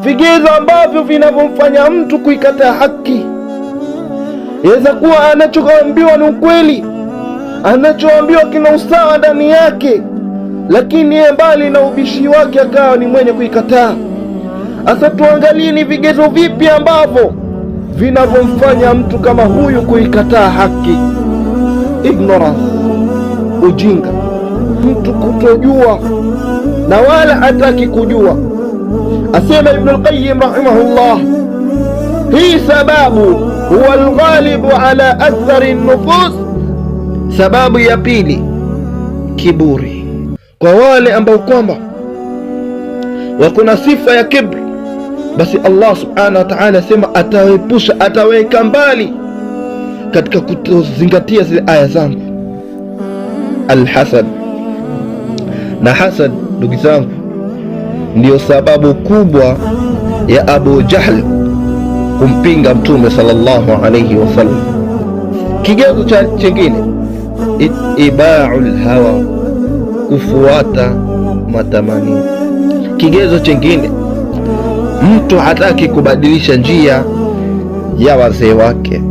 vigezo ambavyo vinavyomfanya mtu kuikataa haki. Yaweza kuwa anachoambiwa ni ukweli, anachoambiwa kina usawa ndani yake, lakini yeye mbali na ubishi wake akawa ni mwenye kuikataa. Sasa tuangalie ni vigezo vipi ambavyo vinavyomfanya mtu kama huyu kuikataa haki. Ignorance, ujinga, mtu kutojua na wala hataki kujua. Asema Ibn al-Qayyim rahimahullah, hii sababu huwa alghalibu ala akthari nufus. Sababu ya pili, kiburi. Kwa wale ambao kwamba wako na sifa ya kibri, basi Allah subhanahu wa ta'ala asema atawaepusha, ataweka mbali katika kutozingatia zile aya zangu. Alhasad, na hasad ndugu zangu ndiyo sababu kubwa ya Abu Jahl kumpinga Mtume sallallahu alayhi wasallam. Kigezo chengine, iba'ul hawa, kufuata matamanio. Kigezo chengine, mtu hataki kubadilisha njia ya wazee wake,